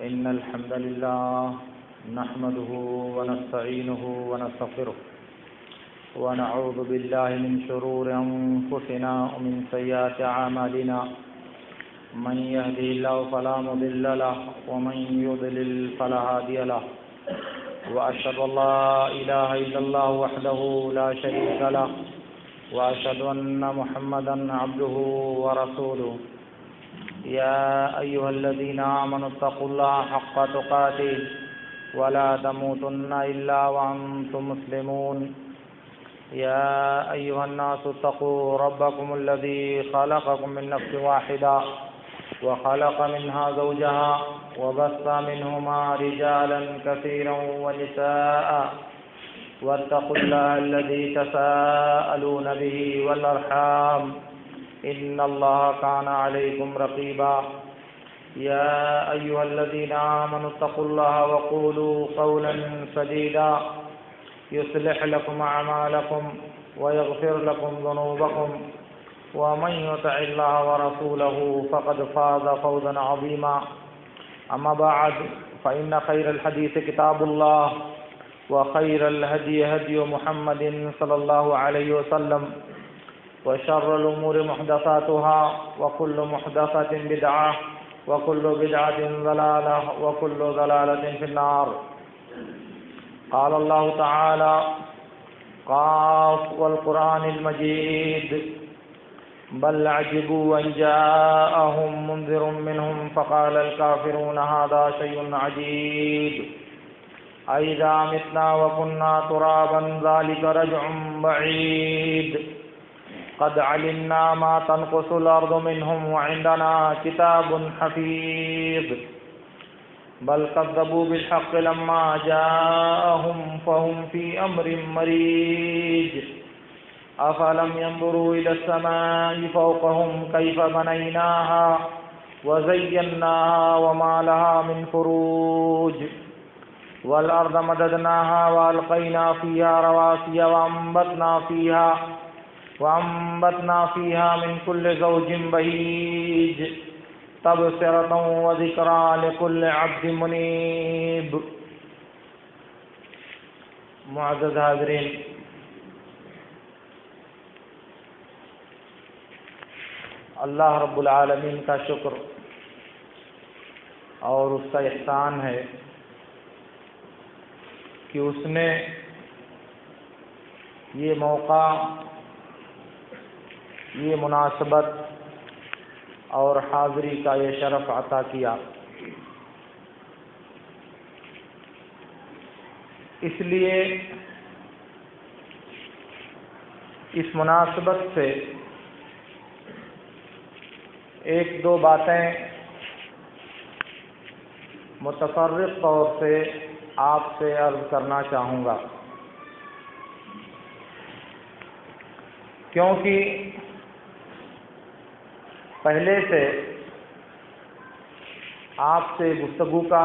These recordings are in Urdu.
إن الحمد لله نحمده ونستعينه ونستغفره ونعوذ بالله من شرور أنفسنا ومن سيئات أعمالنا من يهده الله فلا مضل له ومن يضلل فلا هادي له وأشهد أن لا إله إلا الله وحده لا شريك له وأشهد أن محمدا عبده ورسوله يا أيها الذين آمنوا اتقوا الله حق تقاته ولا تموتن إلا وأنتم مسلمون يا أيها الناس اتقوا ربكم الذي خلقكم من نفس واحدة وخلق منها زوجها وبث منهما رجالا كثيرا ونساء واتقوا الله الذي تساءلون به والأرحام إن الله كان عليكم رقيبا يا أيها الذين آمنوا اتقوا الله وقولوا قولا سديدا يصلح لكم أعمالكم ويغفر لكم ذنوبكم ومن يطع الله ورسوله فقد فاز فوزا عظيما أما بعد فإن خير الحديث كتاب الله وخير الهدي هدي محمد صلى الله عليه وسلم وشر الأمور محدثاتها وكل محدثة بدعة وكل بدعة ضلالة وكل ضلالة في النار. قال الله تعالى: قاف والقرآن المجيد بل عجبوا أن جاءهم منذر منهم فقال الكافرون هذا شيء عجيب أإذا متنا وكنا ترابا ذلك رجع بعيد قد علمنا ما تنقص الأرض منهم وعندنا كتاب حفيظ بل كذبوا بالحق لما جاءهم فهم في أمر مريج أفلم ينظروا إلى السماء فوقهم كيف بنيناها وزيناها وما لها من فروج والأرض مددناها وألقينا فيها رواسي وأنبتنا فيها من كل زوج بهيج تبصرة وذكرى لكل عبد منيب. معزز حاضرین، اللہ رب العالمین کا شکر اور اس کا احسان ہے کہ اس نے یہ موقع، یہ مناسبت اور حاضری کا یہ شرف عطا کیا. اس لیے اس مناسبت سے ایک دو باتیں متفرق طور سے آپ سے عرض کرنا چاہوں گا، کیونکہ پہلے سے آپ سے گفتگو کا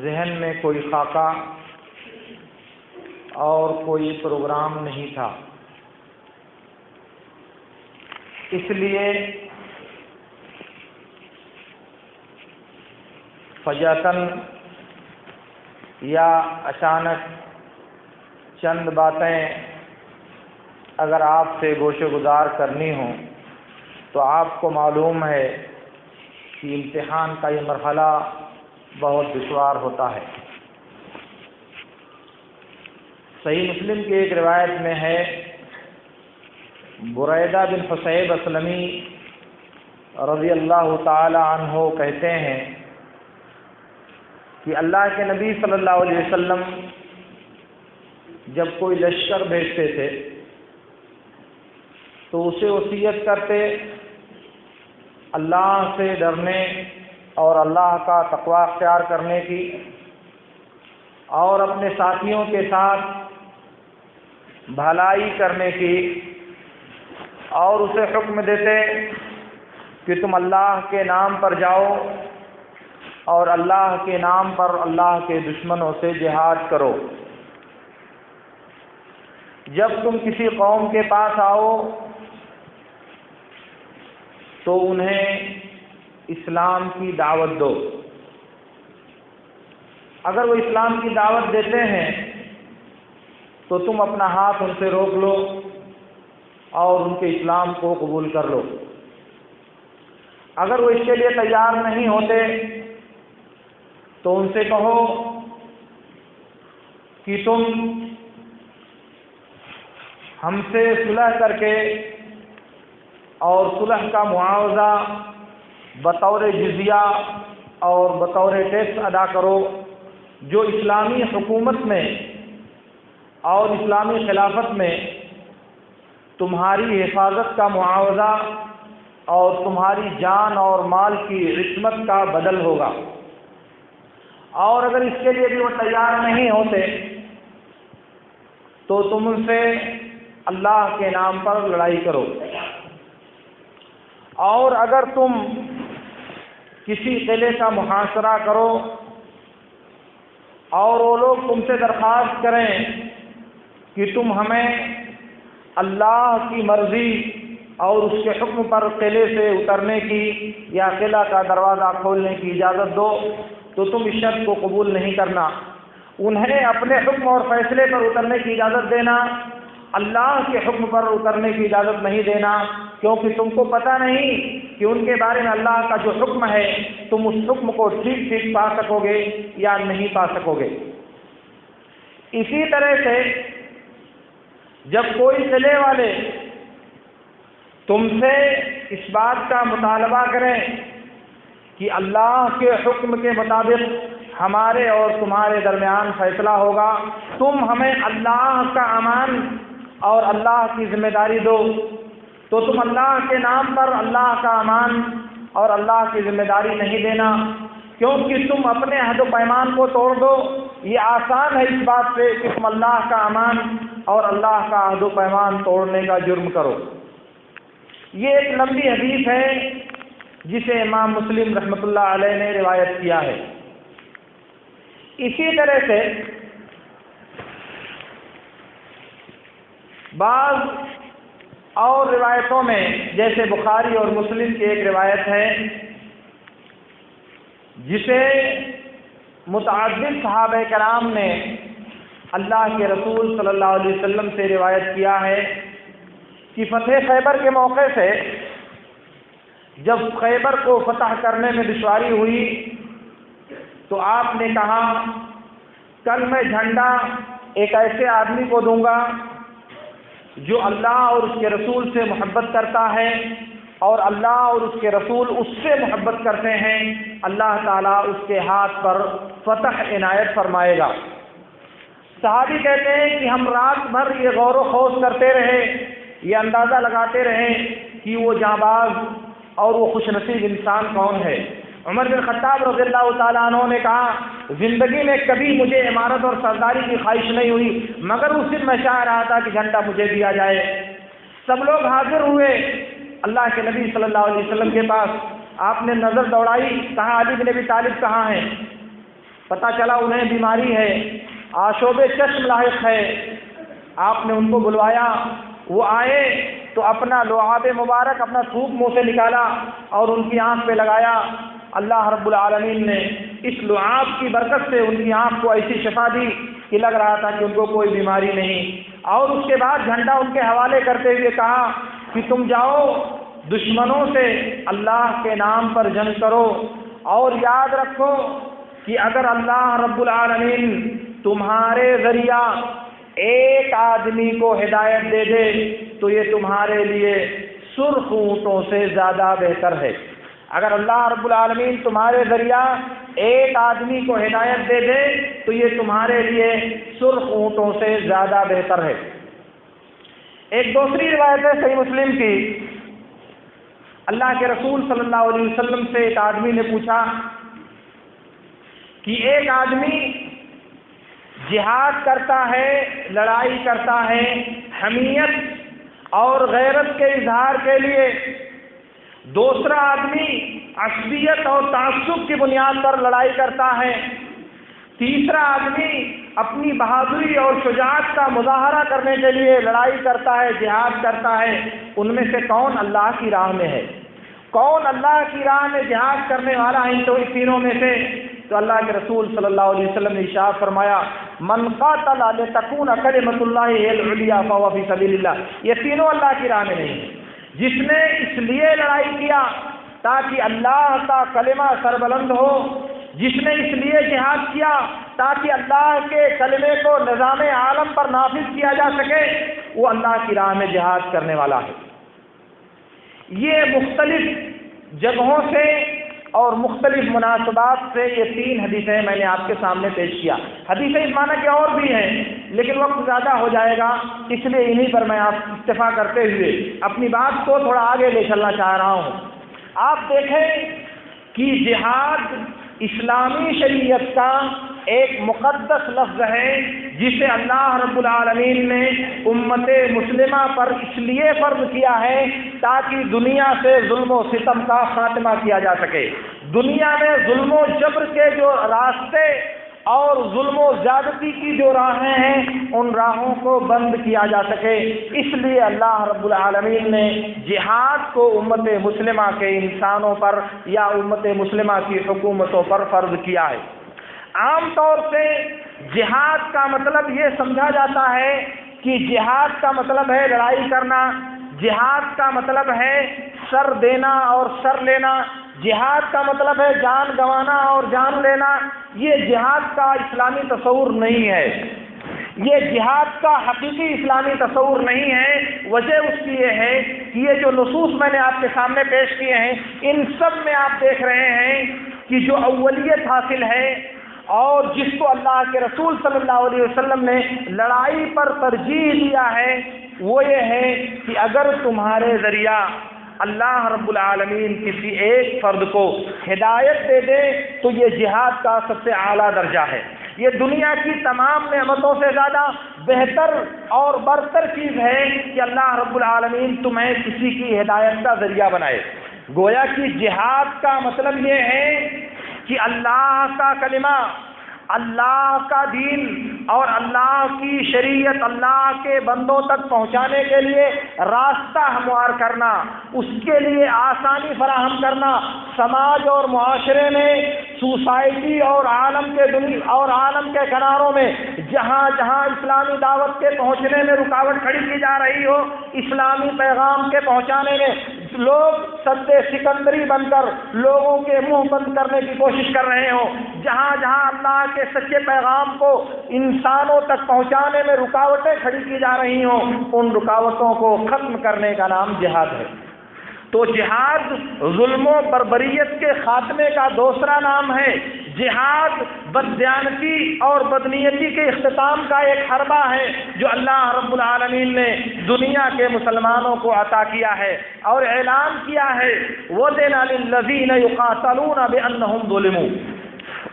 ذہن میں کوئی خاکہ اور کوئی پروگرام نہیں تھا. اس لیے فجأتاً یا اچانک چند باتیں اگر آپ سے گوش گزار کرنی ہوں تو آپ کو معلوم ہے کہ امتحان کا یہ مرحلہ بہت دشوار ہوتا ہے. صحیح مسلم کی ایک روایت میں ہے، بریدہ بن حصیب اسلمی رضی اللہ تعالی عنہ کہتے ہیں کہ اللہ کے نبی صلی اللہ علیہ وسلم جب کوئی لشکر بھیجتے تھے تو اسے وصیت کرتے اللہ سے ڈرنے اور اللہ کا تقوی اختیار کرنے کی، اور اپنے ساتھیوں کے ساتھ بھلائی کرنے کی، اور اسے حکم دیتے کہ تم اللہ کے نام پر جاؤ اور اللہ کے نام پر اللہ کے دشمنوں سے جہاد کرو. جب تم کسی قوم کے پاس آؤ تو انہیں اسلام کی دعوت دو. اگر وہ اسلام کی دعوت دیتے ہیں تو تم اپنا ہاتھ ان سے روک لو اور ان کے اسلام کو قبول کر لو۔ اگر وہ اس کے لیے تیار نہیں ہوتے تو ان سے کہو کہ تم ہم سے صلح کر کے اور صلح کا معاوضہ بطور جزیہ اور بطور ٹیکس ادا کرو، جو اسلامی حکومت میں اور اسلامی خلافت میں تمہاری حفاظت کا معاوضہ اور تمہاری جان اور مال کی عصمت کا بدل ہوگا۔ اور اگر اس کے لیے بھی وہ تیار نہیں ہوتے تو تم ان سے اللہ کے نام پر لڑائی کرو۔ اور اگر تم کسی قلعے کا محاصرہ کرو اور وہ لوگ تم سے درخواست کریں کہ تم ہمیں اللہ کی مرضی اور اس کے حکم پر قلعے سے اترنے کی یا قلعہ کا دروازہ کھولنے کی اجازت دو، تو تم اس شرط کو قبول نہیں کرنا۔ انہیں اپنے حکم اور فیصلے پر اترنے کی اجازت دینا، اللہ کے حکم پر اترنے کی اجازت نہیں دینا، کیونکہ تم کو پتہ نہیں کہ ان کے بارے میں اللہ کا جو حکم ہے تم اس حکم کو ٹھیک ٹھیک پا سکو گے یا نہیں پا سکو گے۔ اسی طرح سے جب کوئی قلعے والے تم سے اس بات کا مطالبہ کریں کہ اللہ کے حکم کے مطابق ہمارے اور تمہارے درمیان فیصلہ ہوگا، تم ہمیں اللہ کا امان اور اللہ کی ذمہ داری دو، تو تم اللہ کے نام پر اللہ کا امان اور اللہ کی ذمہ داری نہیں دینا، کیونکہ تم اپنے عہد و پیمان کو توڑ دو۔ یہ آسان ہے اس بات سے کہ تم اللہ کا امان اور اللہ کا عہد و پیمان توڑنے کا جرم کرو۔ یہ ایک لمبی حدیث ہے جسے امام مسلم رحمۃ اللہ علیہ نے روایت کیا ہے۔ اسی طرح سے بعض اور روایتوں میں، جیسے بخاری اور مسلم کی ایک روایت ہے جسے متعدد صحابہ کرام نے اللہ کے رسول صلی اللہ علیہ وسلم سے روایت کیا ہے کہ فتح خیبر کے موقع سے جب خیبر کو فتح کرنے میں دشواری ہوئی تو آپ نے کہا، کل میں جھنڈا ایک ایسے آدمی کو دوں گا جو اللہ اور اس کے رسول سے محبت کرتا ہے اور اللہ اور اس کے رسول اس سے محبت کرتے ہیں، اللہ تعالیٰ اس کے ہاتھ پر فتح عنایت فرمائے گا۔ صحابی کہتے ہیں کہ ہم رات بھر یہ غور و خوض کرتے رہے، یہ اندازہ لگاتے رہے کہ وہ جانباز اور وہ خوش نصیب انسان کون ہے۔ عمر بن خطاب رضی اللہ تعالیٰ عنہ نے کہا، زندگی میں کبھی مجھے عمارت اور سرداری کی خواہش نہیں ہوئی، مگر اس دن میں چاہ رہا تھا کہ جھنڈا مجھے دیا جائے۔ سب لوگ حاضر ہوئے اللہ کے نبی صلی اللہ علیہ وسلم کے پاس، آپ نے نظر دوڑائی، کہا علی بن ابی طالب کہاں ہیں؟ پتہ چلا انہیں بیماری ہے، آشوب چشم لاحق ہے۔ آپ نے ان کو بلوایا، وہ آئے تو اپنا لعاب مبارک، اپنا تھوک منہ سے نکالا اور ان کی آنکھ پہ لگایا۔ اللہ رب العالمین نے اس لعاب کی برکت سے ان کی آنکھ کو ایسی شفا دی کہ لگ رہا تھا کہ ان کو کوئی بیماری نہیں۔ اور اس کے بعد جھنڈا ان کے حوالے کرتے ہوئے کہا کہ تم جاؤ دشمنوں سے اللہ کے نام پر جنگ کرو، اور یاد رکھو کہ اگر اللہ رب العالمین تمہارے ذریعہ ایک آدمی کو ہدایت دے دے تو یہ تمہارے لیے سرخ اونٹوں سے زیادہ بہتر ہے۔ اگر اللہ رب العالمین تمہارے ذریعہ ایک آدمی کو ہدایت دے دے تو یہ تمہارے لیے سرخ اونٹوں سے زیادہ بہتر ہے۔ ایک دوسری روایت ہے صحیح مسلم کی، اللہ کے رسول صلی اللہ علیہ وسلم سے ایک آدمی نے پوچھا کہ ایک آدمی جہاد کرتا ہے، لڑائی کرتا ہے حمیت اور غیرت کے اظہار کے لیے، دوسرا آدمی عصبیت اور تعصب کی بنیاد پر لڑائی کرتا ہے، تیسرا آدمی اپنی بہادری اور شجاعت کا مظاہرہ کرنے کے لیے لڑائی کرتا ہے، جہاد کرتا ہے، ان میں سے کون اللہ کی راہ میں ہے؟ کون اللہ کی راہ میں جہاد کرنے والا ہے؟ ان تینوں میں سے تو اللہ کے رسول صلی اللہ علیہ وسلم نے ارشاد فرمایا من قاتل لتکون کلمۃ اللہ ہی العلیٰ فہو فی سبیل اللہ، یہ تینوں اللہ کی راہ میں نہیں ہے۔ جس نے اس لیے لڑائی کیا تاکہ اللہ کا کلمہ سربلند ہو، جس نے اس لیے جہاد کیا تاکہ اللہ کے کلمے کو نظام عالم پر نافذ کیا جا سکے، وہ اللہ کی راہ میں جہاد کرنے والا ہے۔ یہ مختلف جگہوں سے اور مختلف مناسبات سے یہ تین حدیثیں میں نے آپ کے سامنے پیش کیا۔ حدیثیں اس معنی کے اور بھی ہیں لیکن وقت زیادہ ہو جائے گا، اس لیے انہی پر میں آپ اکتفا کرتے ہوئے اپنی بات کو تھوڑا آگے لے چلنا چاہ رہا ہوں۔ آپ دیکھیں کہ جہاد اسلامی شریعت کا ایک مقدس لفظ ہے جسے اللہ رب العالمین نے امت مسلمہ پر اس لیے فرض کیا ہے تاکہ دنیا سے ظلم و ستم کا خاتمہ کیا جا سکے۔ دنیا میں ظلم و جبر کے جو راستے اور ظلم و زیادتی کی جو راہیں ہیں ان راہوں کو بند کیا جا سکے، اس لیے اللہ رب العالمین نے جہاد کو امت مسلمہ کے انسانوں پر یا امت مسلمہ کی حکومتوں پر فرض کیا ہے۔ عام طور سے جہاد کا مطلب یہ سمجھا جاتا ہے کہ جہاد کا مطلب ہے لڑائی کرنا، جہاد کا مطلب ہے سر دینا اور سر لینا، جہاد کا مطلب ہے جان گنوانا اور جان لینا۔ یہ جہاد کا اسلامی تصور نہیں ہے، یہ جہاد کا حقیقی اسلامی تصور نہیں ہے۔ وجہ اس کی یہ ہے کہ یہ جو نصوص میں نے آپ کے سامنے پیش کیے ہیں ان سب میں آپ دیکھ رہے ہیں کہ جو اولیت حاصل ہے اور جس کو اللہ کے رسول صلی اللہ علیہ وسلم نے لڑائی پر ترجیح دیا ہے وہ یہ ہے کہ اگر تمہارے ذریعہ اللہ رب العالمین کسی ایک فرد کو ہدایت دے دے تو یہ جہاد کا سب سے اعلیٰ درجہ ہے۔ یہ دنیا کی تمام نعمتوں سے زیادہ بہتر اور برتر چیز ہے کہ اللہ رب العالمین تمہیں کسی کی ہدایت کا ذریعہ بنائے۔ گویا کہ جہاد کا مطلب یہ ہے کہ اللہ کا کلمہ، اللہ کا دین اور اللہ کی شریعت اللہ کے بندوں تک پہنچانے کے لیے راستہ ہموار کرنا، اس کے لیے آسانی فراہم کرنا، سماج اور معاشرے میں، سوسائٹی اور عالم کے کناروں میں جہاں جہاں اسلامی دعوت کے پہنچنے میں رکاوٹ کھڑی کی جا رہی ہو، اسلامی پیغام کے پہنچانے میں لوگ سد سکندری بن کر لوگوں کے منہ بند کرنے کی کوشش کر رہے ہوں، جہاں جہاں اللہ کے سچے پیغام کو انسانوں تک پہنچانے میں رکاوٹیں کھڑی کی جا رہی ہوں، ان رکاوٹوں کو ختم کرنے کا نام جہاد ہے۔ تو جہاد ظلم و بربریت کے خاتمے کا دوسرا نام ہے۔ جہاد بددیانتی اور بدنیتی کے اختتام کا ایک حربہ ہے جو اللہ رب العالمین نے دنیا کے مسلمانوں کو عطا کیا ہے اور اعلان کیا ہے وَأُذِنَ لِلَّذِينَ يُقَاتَلُونَ بِأَنَّهُمْ ظُلِمُوا،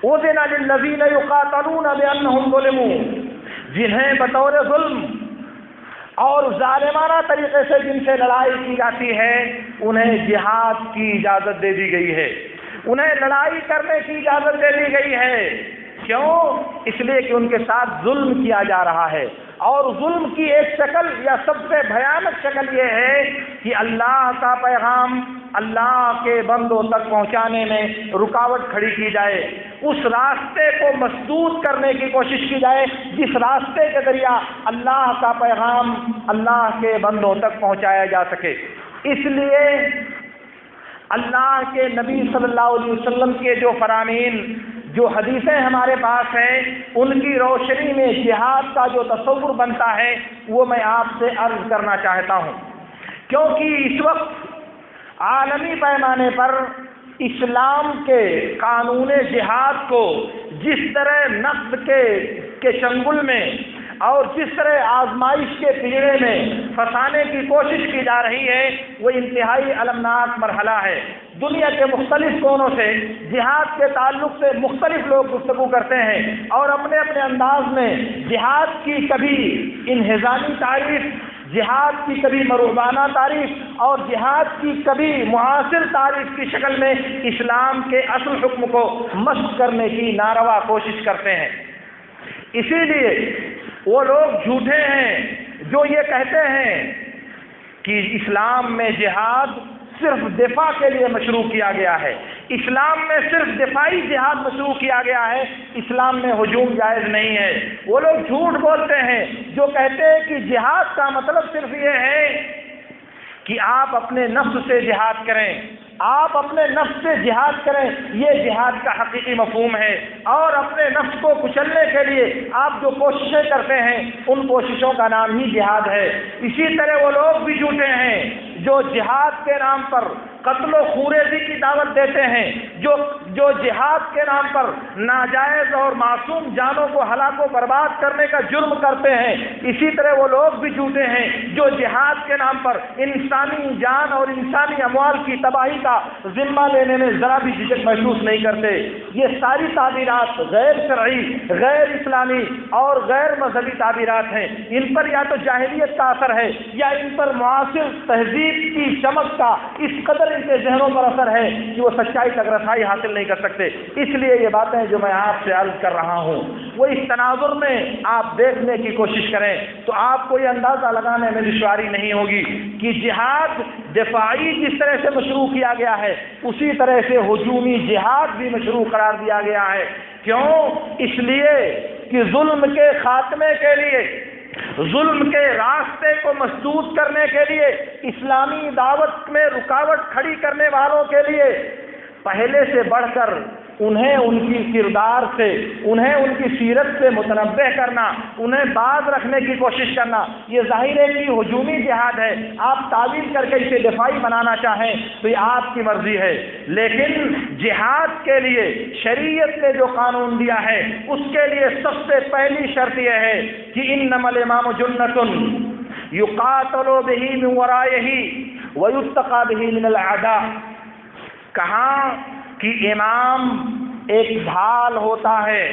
اُذِنَ لِلَّذِينَ يُقَاتَلُونَ بِأَنَّهُمْ ظُلِمُوا، جنہیں بطور ظلم اور ظالمانہ طریقے سے جن سے لڑائی کی جاتی ہے انہیں جہاد کی اجازت دے دی گئی ہے، انہیں لڑائی کرنے کی اجازت دے دی گئی ہے۔ کیوں؟ اس لیے کہ ان کے ساتھ ظلم کیا جا رہا ہے، اور ظلم کی ایک شکل یا سب سے بھیانک شکل یہ ہے کہ اللہ کا پیغام اللہ کے بندوں تک پہنچانے میں رکاوٹ کھڑی کی جائے، اس راستے کو مسدود کرنے کی کوشش کی جائے جس راستے کے ذریعہ اللہ کا پیغام اللہ کے بندوں تک پہنچایا جا سکے۔ اس لیے اللہ کے نبی صلی اللہ علیہ وسلم کے جو فرامین، جو حدیثیں ہمارے پاس ہیں، ان کی روشنی میں جہاد کا جو تصور بنتا ہے وہ میں آپ سے عرض کرنا چاہتا ہوں، کیونکہ اس وقت عالمی پیمانے پر اسلام کے قانون جہاد کو جس طرح نقد کے چنگل میں اور جس طرح آزمائش کے پیڑے میں پھنسانے کی کوشش کی جا رہی ہے وہ انتہائی المناک مرحلہ ہے۔ دنیا کے مختلف کونوں سے جہاد کے تعلق سے مختلف لوگ گفتگو کرتے ہیں اور اپنے اپنے انداز میں جہاد کی کبھی انہضامی تعریف، جہاد کی کبھی مرعوبانہ تعریف اور جہاد کی کبھی معاصر تعریف کی شکل میں اسلام کے اصل حکم کو مست کرنے کی ناروا کوشش کرتے ہیں۔ اسی لیے وہ لوگ جھوٹے ہیں جو یہ کہتے ہیں کہ اسلام میں جہاد صرف دفاع کے لیے مشروع کیا گیا ہے، اسلام میں صرف دفاعی جہاد مشروع کیا گیا ہے، اسلام میں ہجوم جائز نہیں ہے۔ وہ لوگ جھوٹ بولتے ہیں جو کہتے ہیں کہ جہاد کا مطلب صرف یہ ہے کہ آپ اپنے نفس سے جہاد کریں، آپ اپنے نفس سے جہاد کریں، یہ جہاد کا حقیقی مفہوم ہے۔ اور اپنے نفس کو کچلنے کے لیے آپ جو کوششیں کرتے ہیں ان کوششوں کا نام ہی جہاد ہے۔ اسی طرح وہ لوگ بھی جھوٹے ہیں جو جہاد کے نام پر قتل و خوریزی کی دعوت دیتے ہیں، جو جہاد کے نام پر ناجائز اور معصوم جانوں کو ہلاک و برباد کرنے کا جرم کرتے ہیں۔ اسی طرح وہ لوگ بھی جھوٹے ہیں جو جہاد کے نام پر انسانی جان اور انسانی اموال کی تباہی کا ذمہ لینے میں ذرا بھی جھجک محسوس نہیں کرتے۔ یہ ساری تعبیرات غیر شرعی، غیر اسلامی اور غیر مذہبی تعبیرات ہیں۔ ان پر یا تو جاہلیت کا اثر ہے یا ان پر معاصر تہذیب کی چمک کا اس قدر ان کے ذہنوں پر اثر ہے کہ وہ سچائی تک رسائی حاصل نہیں کر سکتے۔ اس لیے یہ باتیں جو میں آپ سے عرض کر رہا ہوں وہ اس تناظر میں آپ دیکھنے کی کوشش کریں تو آپ کو یہ اندازہ لگانے میں دشواری نہیں ہوگی کہ جہاد دفاعی جس طرح سے مشروع کیا گیا ہے اسی طرح سے ہجومی جہاد بھی مشروع قرار دیا گیا ہے۔ کیوں؟ اس لیے کہ ظلم کے خاتمے کے لیے، ظلم کے راستے کو مسدود کرنے کے لیے، اسلامی دعوت میں رکاوٹ کھڑی کرنے والوں کے لیے پہلے سے بڑھ کر انہیں ان کی کردار سے، انہیں ان کی سیرت سے متنبہ کرنا، انہیں باز رکھنے کی کوشش کرنا، یہ ظاہر ہے کہ ہجومی جہاد ہے۔ آپ تعویل کر کے اسے دفاعی بنانا چاہیں تو یہ آپ کی مرضی ہے، لیکن جہاد کے لیے شریعت نے جو قانون دیا ہے اس کے لیے سب سے پہلی شرط یہ ہے کہ انما الامام جنۃ یقاتل بہ من ورائہ ویتقی بہ من الاعداء۔ کہاں کہ امام ایک ڈھال ہوتا ہے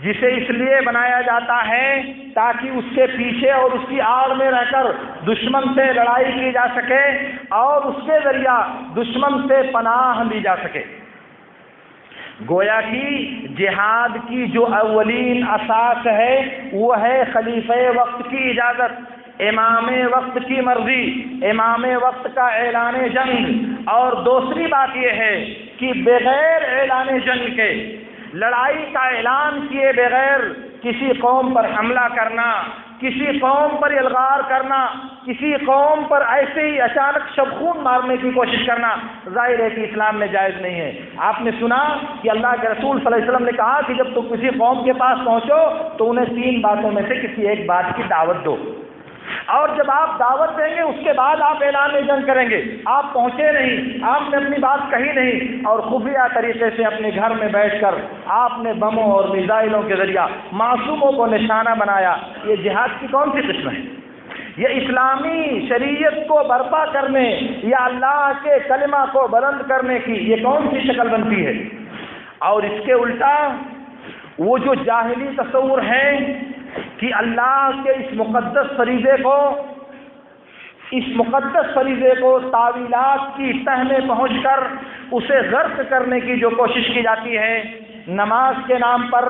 جسے اس لیے بنایا جاتا ہے تاکہ اس کے پیچھے اور اس کی آڑ میں رہ کر دشمن سے لڑائی کی جا سکے اور اس کے ذریعہ دشمن سے پناہ لی جا سکے۔ گویا کہ جہاد کی جو اولین اساس ہے وہ ہے خلیفہ وقت کی اجازت، امام وقت کی مرضی، امام وقت کا اعلان جنگ۔ اور دوسری بات یہ ہے کہ بغیر اعلان جنگ کے، لڑائی کا اعلان کیے بغیر کسی قوم پر حملہ کرنا، کسی قوم پر الغار کرنا، کسی قوم پر ایسے ہی اچانک شبخون مارنے کی کوشش کرنا ظاہر ہے کہ اسلام میں جائز نہیں ہے۔ آپ نے سنا کہ اللہ کے رسول صلی اللہ علیہ وسلم نے کہا کہ جب تم کسی قوم کے پاس پہنچو تو انہیں 3 باتوں میں سے کسی ایک بات کی دعوت دو، اور جب آپ دعوت دیں گے اس کے بعد آپ اعلان جنگ کریں گے۔ آپ پہنچے نہیں، آپ نے اپنی بات کہی نہیں اور خفیہ طریقے سے اپنے گھر میں بیٹھ کر آپ نے بموں اور میزائلوں کے ذریعہ معصوموں کو نشانہ بنایا، یہ جہاد کی کون سی قسم ہے؟ یہ اسلامی شریعت کو برپا کرنے یا اللہ کے کلمہ کو بلند کرنے کی یہ کون سی شکل بنتی ہے؟ اور اس کے الٹا وہ جو جاہلی تصور ہے کہ اللہ کے اس مقدس فریضے کو تعویلات کی تہ میں پہنچ کر اسے غرق کرنے کی جو کوشش کی جاتی ہے، نماز کے نام پر،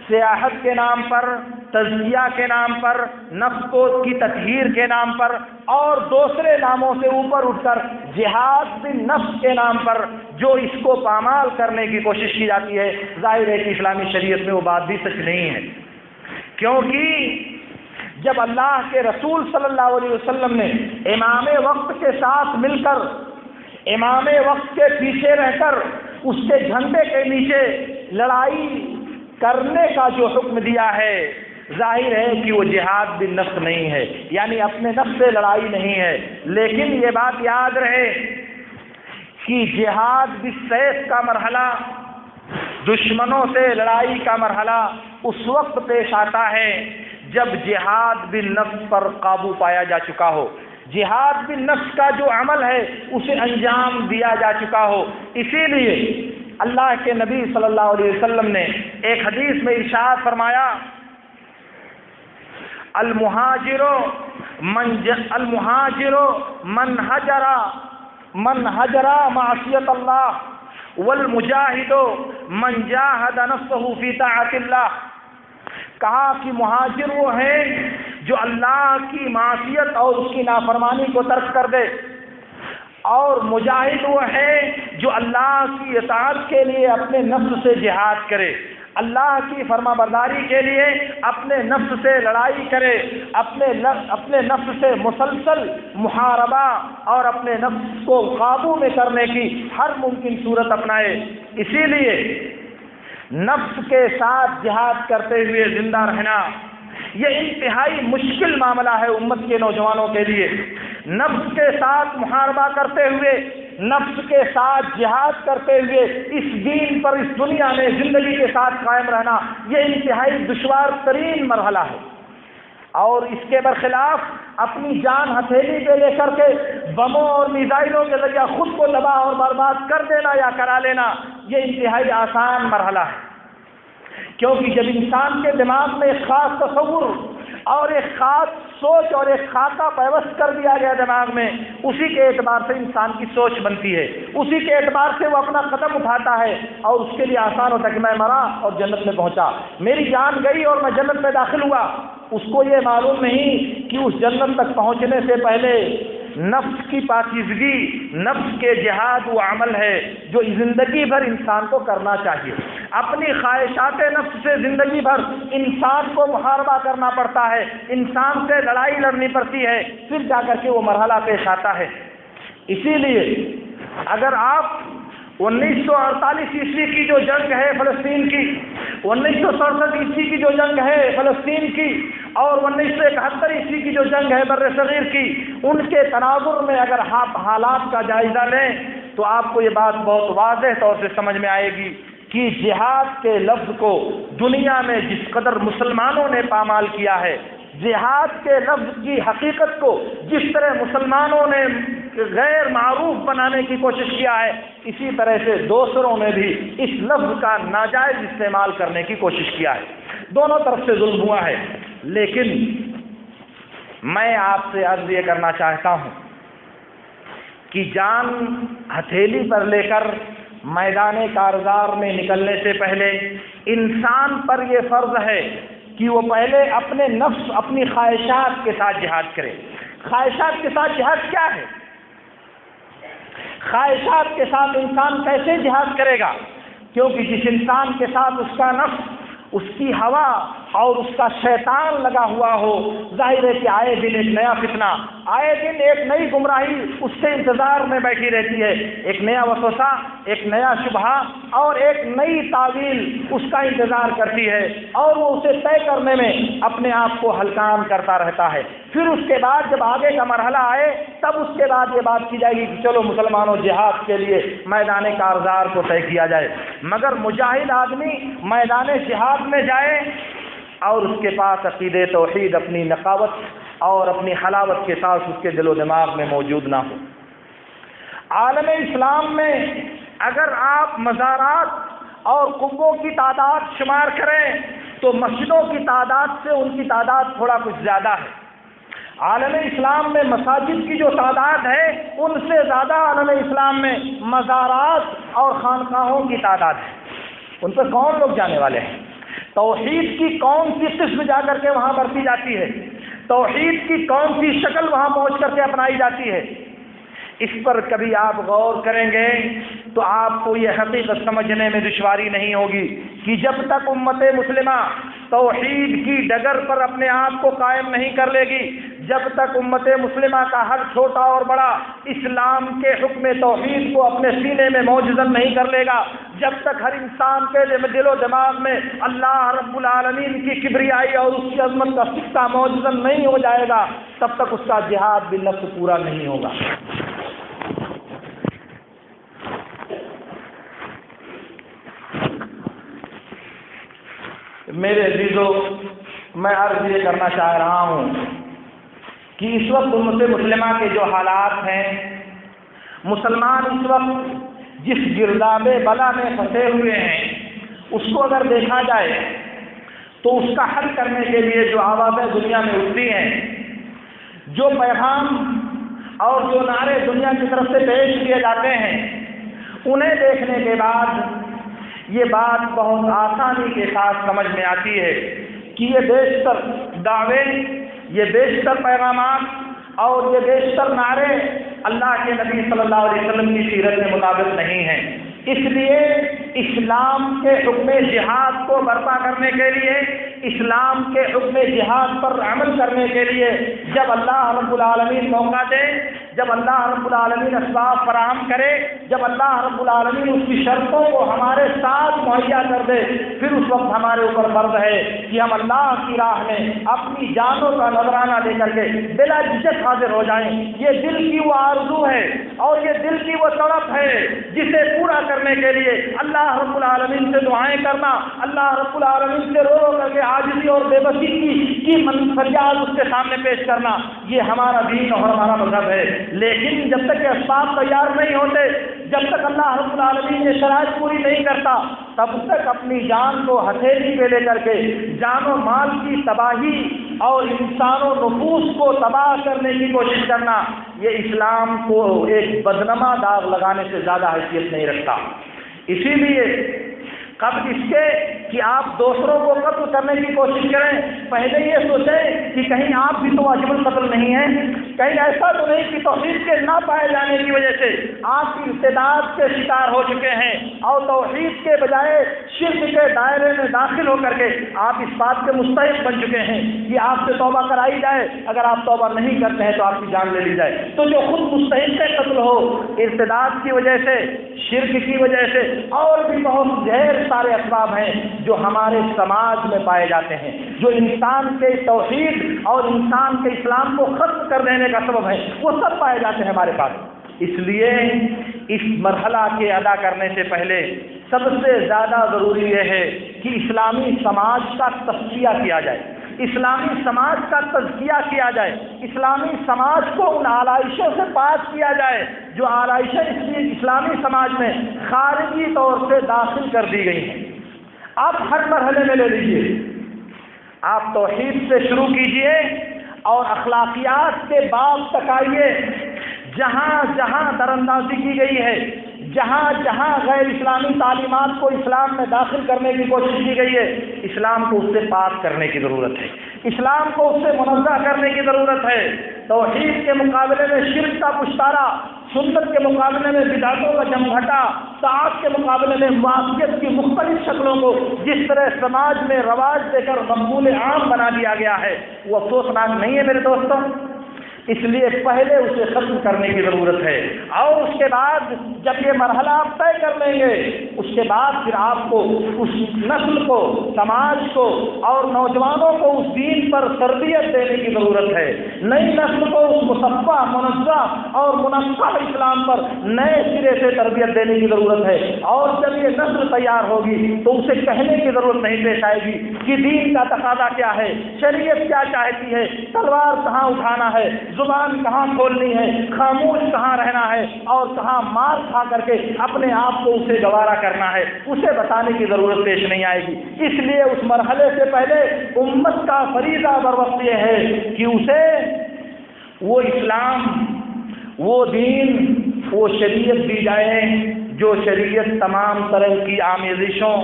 سیاحت کے نام پر، تزکیہ کے نام پر، نفس کو کی تطہیر کے نام پر اور دوسرے ناموں سے اوپر اٹھ کر جہاد بالنفس کے نام پر جو اس کو پامال کرنے کی کوشش کی جاتی ہے، ظاہر ہے کہ اسلامی شریعت میں وہ بات بھی سچ نہیں ہے۔ کیونکہ جب اللہ کے رسول صلی اللہ علیہ وسلم نے امام وقت کے ساتھ مل کر، امام وقت کے پیچھے رہ کر اس کے جھنڈے کے نیچے لڑائی کرنے کا جو حکم دیا ہے، ظاہر ہے کہ وہ جہاد بالنفس نہیں ہے، یعنی اپنے نفس سے لڑائی نہیں ہے۔ لیکن یہ بات یاد رہے کہ جہاد بالسیف کا مرحلہ، دشمنوں سے لڑائی کا مرحلہ اس وقت پیش آتا ہے جب جہاد بالنفس پر قابو پایا جا چکا ہو، جہاد بالنفس کا جو عمل ہے اسے انجام دیا جا چکا ہو۔ اسی لیے اللہ کے نبی صلی اللہ علیہ وسلم نے ایک حدیث میں ارشاد فرمایا، المہاجر من حجر معصیت اللہ والمجاہد من جاہد نفسہ فی طاعت اللہ۔ کہا کہ مہاجر وہ ہیں جو اللہ کی معصیت اور اس کی نافرمانی کو ترک کر دے، اور مجاہد وہ ہے جو اللہ کی اطاعت کے لیے اپنے نفس سے جہاد کرے، اللہ کی فرما برداری کے لیے اپنے نفس سے لڑائی کرے، اپنے نفس سے مسلسل محاربہ اور اپنے نفس کو قابو میں کرنے کی ہر ممکن صورت اپنائے۔ اسی لیے نفس کے ساتھ جہاد کرتے ہوئے زندہ رہنا یہ انتہائی مشکل معاملہ ہے امت کے نوجوانوں کے لیے۔ نفس کے ساتھ محاربہ کرتے ہوئے، نفس کے ساتھ جہاد کرتے ہوئے اس دین پر، اس دنیا میں زندگی کے ساتھ قائم رہنا یہ انتہائی دشوار ترین مرحلہ ہے۔ اور اس کے برخلاف اپنی جان ہتھیلی پہ لے کر کے بموں اور میزائلوں کے ذریعہ خود کو تباہ اور برباد کر دینا یا کرا لینا یہ انتہائی آسان مرحلہ ہے، کیونکہ جب انسان کے دماغ میں ایک خاص تصور اور ایک خاص سوچ اور ایک خاکہ پیوست کر دیا گیا دماغ میں، اسی کے اعتبار سے انسان کی سوچ بنتی ہے، اسی کے اعتبار سے وہ اپنا قدم اٹھاتا ہے، اور اس کے لیے آسان ہوتا ہے کہ میں مرا اور جنت میں پہنچا، میری جان گئی اور میں جنت میں داخل ہوا۔ اس کو یہ معلوم نہیں کہ اس جنت تک پہنچنے سے پہلے نفس کی پاکیزگی، نفس کے جہاد وہ عمل ہے جو زندگی بھر انسان کو کرنا چاہیے۔ اپنی خواہشات نفس سے زندگی بھر انسان کو محاربہ کرنا پڑتا ہے، انسان سے لڑائی لڑنی پڑتی ہے، پھر جا کر کے وہ مرحلہ پیش آتا ہے۔ اسی لیے اگر آپ 1948 عیسوی کی جو جنگ ہے فلسطین کی، 1967 عیسوی کی جو جنگ ہے فلسطین کی، اور 1971 عیسوی کی جو جنگ ہے بر صغیر کی، ان کے تناظر میں اگر آپ حالات کا جائزہ لیں تو آپ کو یہ بات بہت واضح طور سے سمجھ میں آئے گی کہ جہاد کے لفظ کو دنیا میں جس قدر مسلمانوں نے پامال کیا ہے، جہاد کے لفظ کی حقیقت کو جس طرح مسلمانوں نے غیر معروف بنانے کی کوشش کیا ہے، اسی طرح سے دوسروں نے بھی اس لفظ کا ناجائز استعمال کرنے کی کوشش کیا ہے۔ دونوں طرف سے ظلم ہوا ہے، لیکن میں آپ سے عرض یہ کرنا چاہتا ہوں کہ جان ہتھیلی پر لے کر میدان کارزار میں نکلنے سے پہلے انسان پر یہ فرض ہے کہ وہ پہلے اپنے نفس، اپنی خواہشات کے ساتھ جہاد کرے۔ خواہشات کے ساتھ جہاد کیا ہے؟ خواہشات کے ساتھ انسان کیسے جہاد کرے گا؟ کیونکہ جس انسان کے ساتھ اس کا نفس، اس کی ہوا اور اس کا شیطان لگا ہوا ہو، ظاہر ہے کہ آئے دن ایک نیا فتنہ، آئے دن ایک نئی گمراہی اس سے انتظار میں بیٹھی رہتی ہے، ایک نیا وسوسہ، ایک نیا شبہہ اور ایک نئی تعویل اس کا انتظار کرتی ہے، اور وہ اسے طے کرنے میں اپنے آپ کو ہلکان کرتا رہتا ہے۔ پھر اس کے بعد جب آگے کا مرحلہ آئے تب اس کے بعد یہ بات کی جائے گی کہ چلو مسلمانوں جہاد کے لیے میدان کارزار کو طے کیا جائے۔ مگر مجاہد آدمی میدان جہاد میں جائے اور اس کے پاس عقیدہ توحید اپنی نقاوت اور اپنی حلاوت کے ساتھ اس کے دل و دماغ میں موجود نہ ہو۔ عالم اسلام میں اگر آپ مزارات اور قبوں کی تعداد شمار کریں تو مسجدوں کی تعداد سے ان کی تعداد تھوڑا کچھ زیادہ ہے۔ عالم اسلام میں مساجد کی جو تعداد ہے ان سے زیادہ عالم اسلام میں مزارات اور خانقاہوں کی تعداد ہے۔ ان پر کون لوگ جانے والے ہیں؟ توحید کی کون سی قسم جا کر کے وہاں برتی جاتی ہے؟ توحید کی کون سی شکل وہاں پہنچ کر کے اپنائی جاتی ہے؟ اس پر کبھی آپ غور کریں گے تو آپ کو یہ حقیقت سمجھنے میں دشواری نہیں ہوگی کہ جب تک امت مسلمہ توحید کی ڈگر پر اپنے آپ کو قائم نہیں کر لے گی، جب تک امت مسلمہ کا ہر چھوٹا اور بڑا اسلام کے حکم توحید کو اپنے سینے میں موجزن نہیں کر لے گا، جب تک ہر انسان کے دل و دماغ میں اللہ رب العالمین کی کبریائی اور اس کی عظمت کا سکہ موجزن نہیں ہو جائے گا، تب تک اس کا جہاد بالنفس پورا نہیں ہوگا۔ میرے عزیزو، میں عرض یہ کرنا چاہ رہا ہوں کہ اس وقت امت مسلمہ کے جو حالات ہیں، مسلمان اس وقت جس گرداب بلا میں پھنسے ہوئے ہیں، اس کو اگر دیکھا جائے تو اس کا حل کرنے کے لیے جو آوازیں دنیا میں اٹھتی ہیں، جو پیغام اور جو نعرے دنیا کی طرف سے پیش کیے جاتے ہیں، انہیں دیکھنے کے بعد یہ بات بہت آسانی کے ساتھ سمجھ میں آتی ہے کہ یہ بیشتر دعوے، یہ بیشتر پیغامات اور یہ بیشتر نعرے اللہ کے نبی صلی اللہ علیہ وسلم کی سیرت کے مطابق نہیں ہیں۔ اس لیے اسلام کے حکم جہاد کو برپا کرنے کے لیے، اسلام کے حکم جہاد پر عمل کرنے کے لیے جب اللہ رب العالمین موقع دے، جب اللہ رب العالمین اسباب فراہم کرے، جب اللہ رب العالمین اس کی شرطوں کو ہمارے ساتھ مہیا کر دے، پھر اس وقت ہمارے اوپر فرض ہے کہ ہم اللہ کی راہ میں اپنی جانوں کا نذرانہ لے کر کے بلا جھجک حاضر ہو جائیں۔ یہ دل کی وہ آرزو ہے اور یہ دل کی وہ تڑپ ہے جسے پورا کرنے کے لیے اللہ رب العالمین سے دعائیں کرنا، اللہ رب العالمین سے رو رو کر کے عاجزی اور بے بسی کی فریاد اس کے سامنے پیش کرنا، یہ ہمارا دین اور ہمارا مذہب ہے۔ لیکن جب تک یہ اسباب تیار نہیں ہوتے، جب تک اللہ رب العالمین یہ شرائط پوری نہیں کرتا، تب تک اپنی جان کو ہتھیلی پہ لے کر کے جان و مال کی تباہی اور انسان و نفوس کو تباہ کرنے کی کوشش کرنا، یہ اسلام کو ایک بدنما داغ لگانے سے زیادہ حیثیت نہیں رکھتا۔ اسی لیے قبل اس کے کہ آپ دوسروں کو قتل کرنے کی کوشش کریں، پہلے یہ سوچیں کہ کہیں آپ بھی تو واجب القتل نہیں ہیں، کہیں ایسا تو نہیں کہ توحید کے نہ پائے جانے کی وجہ سے آپ کی ارتداد کے شکار ہو چکے ہیں اور توحید کے بجائے شرک کے دائرے میں داخل ہو کر کے آپ اس بات کے مستحق بن چکے ہیں کہ آپ سے توبہ کرائی جائے، اگر آپ توبہ نہیں کرتے ہیں تو آپ کی جان لے لی جائے۔ تو جو خود مستحق قتل ہو ارتداد کی وجہ سے، شرک کی وجہ سے، اور بھی بہت ڈھیر سارے اسباب ہیں جو ہمارے سماج میں پائے جاتے ہیں، جو انسان کے توحید اور انسان کے اسلام کو ختم کر دینے کا سبب ہے، وہ سب پائے جاتے ہیں ہمارے پاس۔ اس لیے اس مرحلہ کے ادا کرنے سے پہلے سب سے زیادہ ضروری یہ ہے کہ اسلامی سماج کا تزکیہ کیا جائے، اسلامی سماج کا تزکیہ کیا جائے، اسلامی سماج کو ان آلائشوں سے پاک کیا جائے جو آلائشیں اسلامی سماج میں خارجی طور سے داخل کر دی گئی ہیں۔ آپ ہر مرحلے میں لے لیجیے، آپ توحید سے شروع کیجیے اور اخلاقیات کے باب تک آئیے، جہاں جہاں دراندازی کی گئی ہے، جہاں جہاں غیر اسلامی تعلیمات کو اسلام میں داخل کرنے کی کوشش کی گئی ہے، اسلام کو اس سے پاک کرنے کی ضرورت ہے، اسلام کو اس سے منزہ کرنے کی ضرورت ہے۔ توحید کے مقابلے میں شرک کا پشتارا، سنت کے مقابلے میں بدعتوں کا جمگھٹا، طاعت کے مقابلے میں معصیت کی مختلف شکلوں کو جس طرح سماج میں رواج دے کر مقبول عام بنا دیا گیا ہے، وہ افسوسناک نہیں ہے میرے دوستوں؟ اس لیے پہلے اسے ختم کرنے کی ضرورت ہے، اور اس کے بعد جب یہ مرحلہ آپ طے کر لیں گے، اس کے بعد پھر آپ کو اس نسل کو، سماج کو اور نوجوانوں کو اس دین پر تربیت دینے کی ضرورت ہے، نئی نسل کو اس مصفہ، منزہ اور منقح اسلام پر نئے سرے سے تربیت دینے کی ضرورت ہے۔ اور جب یہ نسل تیار ہوگی تو اسے کہنے کی ضرورت نہیں پیش آئے گی کہ دین کا تقاضا کیا ہے، شریعت کیا چاہتی ہے، تلوار کہاں اٹھانا ہے، زبان کہاں کھولنی ہے، خاموش کہاں رہنا ہے اور کہاں مار کھا کر کے اپنے آپ کو اسے گوارا کرنا ہے، اسے بتانے کی ضرورت پیش نہیں آئے گی۔ اس لیے اس مرحلے سے پہلے امت کا فریضہ بروقت یہ ہے کہ اسے وہ اسلام، وہ دین، وہ شریعت دی جائے جو شریعت تمام طرح کی آمیزشوں،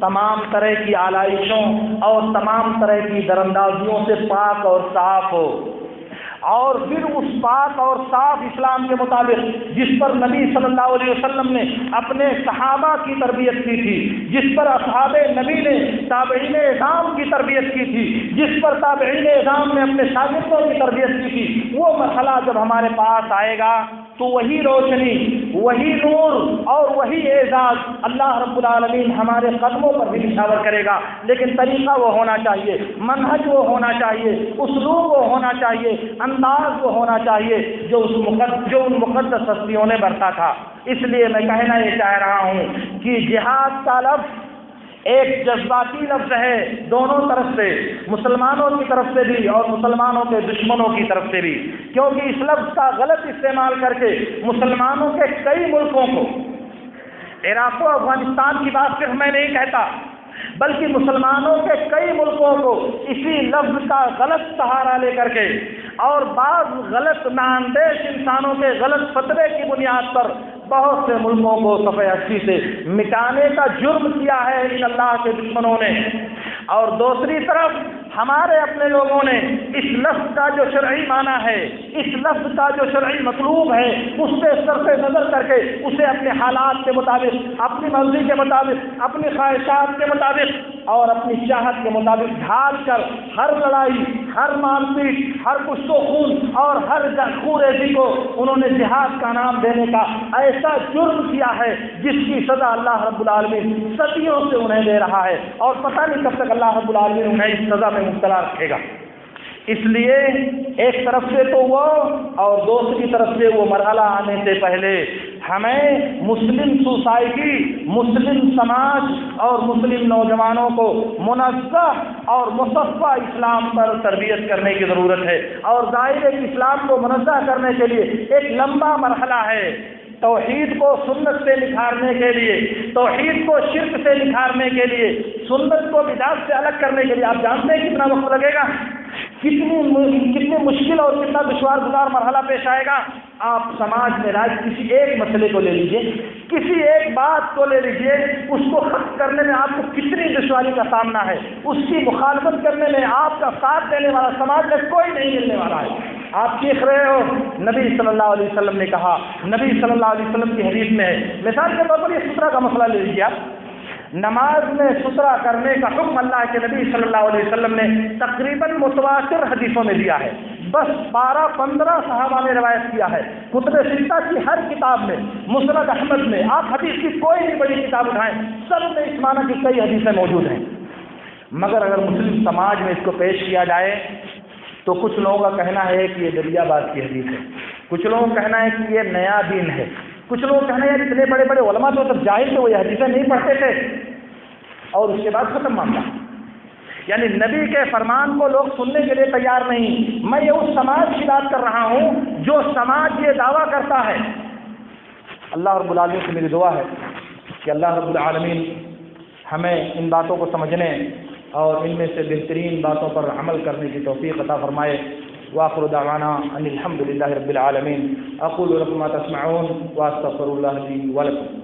تمام طرح کی آلائشوں اور تمام طرح کی دراندازیوں سے پاک اور صاف ہو، اور پھر اس پاک اور صاف اسلام کے مطابق جس پر نبی صلی اللہ علیہ وسلم نے اپنے صحابہ کی تربیت کی تھی، جس پر اصحاب نبی نے تابعین اعظام کی تربیت کی تھی، جس پر تابعین اعظام نے اپنے شاگردوں کی تربیت کی تھی، وہ مرحلہ جب ہمارے پاس آئے گا تو وہی روشنی، وہی نور اور وہی اعزاز اللہ رب العالمین ہمارے قدموں پر بھی نشاور کرے گا۔ لیکن طریقہ وہ ہونا چاہیے، منہج وہ ہونا چاہیے، اسلوب وہ ہونا چاہیے، انداز وہ ہونا چاہیے جو ان مقدس ہستیوں نے برتا تھا۔ اس لیے میں کہنا یہ چاہ رہا ہوں کہ جہاد کا لفظ ایک جذباتی لفظ ہے، دونوں طرف سے، مسلمانوں کی طرف سے بھی اور مسلمانوں کے دشمنوں کی طرف سے بھی، کیونکہ اس لفظ کا غلط استعمال کر کے مسلمانوں کے کئی ملکوں کو، عراق و افغانستان کی بات صرف میں نہیں کہتا، بلکہ مسلمانوں کے کئی ملکوں کو اسی لفظ کا غلط سہارا لے کر کے اور بعض غلط نااندیش انسانوں کے غلط فتوے کی بنیاد پر بہت سے ملکوں کو صفحہ ہستی سے مٹانے کا جرم کیا ہے ان اللہ کے دشمنوں نے۔ اور دوسری طرف ہمارے اپنے لوگوں نے اس لفظ کا جو شرعی معنی ہے، اس لفظ کا جو شرعی مطلوب ہے، اس سے صرف نظر کر کے اسے اپنے حالات کے مطابق، اپنی مرضی کے مطابق، اپنی خواہشات کے مطابق اور اپنی چاہت کے مطابق ڈھال کر ہر لڑائی، ہر مار پیٹ، ہر کشت و خون اور ہر خون ریزی کو انہوں نے جہاد کا نام دینے کا ایسا جرم کیا ہے جس کی سزا اللہ رب العالمین صدیوں سے انہیں دے رہا ہے، اور پتہ نہیں کب تک اللہ رب العالمین انہیں اس سزا میں مبتلا رکھے گا۔ اس لیے ایک طرف سے تو وہ اور دوسری طرف سے وہ مرحلہ آنے سے پہلے ہمیں مسلم سوسائٹی، مسلم سماج اور مسلم نوجوانوں کو منظم اور مصفہ اسلام پر تربیت کرنے کی ضرورت ہے، اور ظاہر اسلام کو منظم کرنے کے لیے ایک لمبا مرحلہ ہے۔ توحید کو سنت سے نکھارنے کے لیے، توحید کو شرک سے نکھارنے کے لیے، سنت کو بدعت سے الگ کرنے کے لیے آپ جانتے ہیں کتنا وقت لگے گا، کتنی مشکل اور کتنا دشوار گزار مرحلہ پیش آئے گا۔ آپ سماج میں راج کسی ایک مسئلے کو لے لیجئے، کسی ایک بات کو لے لیجئے، اس کو ختم کرنے میں آپ کو کتنی دشواری کا سامنا ہے، اس کی مخالفت کرنے میں آپ کا ساتھ دینے والا سماج میں کوئی نہیں ملنے والا ہے۔ آپ چیخ رہے ہو، نبی صلی اللہ علیہ وسلم نے کہا، نبی صلی اللہ علیہ وسلم کی حدیث میں ہے، مثال کے طور پر یہ سترہ کا مسئلہ لے لیجیے آپ، نماز میں سترہ کرنے کا حکم اللہ کے نبی صلی اللہ علیہ وسلم نے تقریباً متواتر حدیثوں میں دیا ہے، بس 12-15 صحابہ نے روایت کیا ہے، کتب ستہ کی ہر کتاب میں، مسند احمد میں، آپ حدیث کی کوئی بھی بڑی کتاب اٹھائیں، سب میں اس معنی کی کئی حدیثیں موجود ہیں۔ مگر اگر مسلم سماج میں اس کو پیش کیا جائے تو کچھ لوگوں کا کہنا ہے کہ یہ دریا باز کی حدیث ہے، کچھ لوگوں کا کہنا ہے کہ یہ نیا دین ہے، کچھ لوگ کہنا ہے اتنے بڑے بڑے علماء تو سب جاہل تھے، وہ یہ حدیثیں نہیں پڑھتے تھے، اور اس کے بعد ختم معاملہ۔ یعنی نبی کے فرمان کو لوگ سننے کے لیے تیار نہیں۔ میں یہ اس سماج کی بات کر رہا ہوں جو سماج یہ دعویٰ کرتا ہے۔ اللہ رب العالمین سے میری دعا ہے کہ اللہ رب العالمین ہمیں ان باتوں کو سمجھنے اور ان میں سے بہترین باتوں پر عمل کرنے کی توفیق عطا فرمائے۔ وآخر دعوانا ان الحمد للہ رب العالمین۔ اقول لکم ما تسمعون واستغفر اللہ لی ولکم۔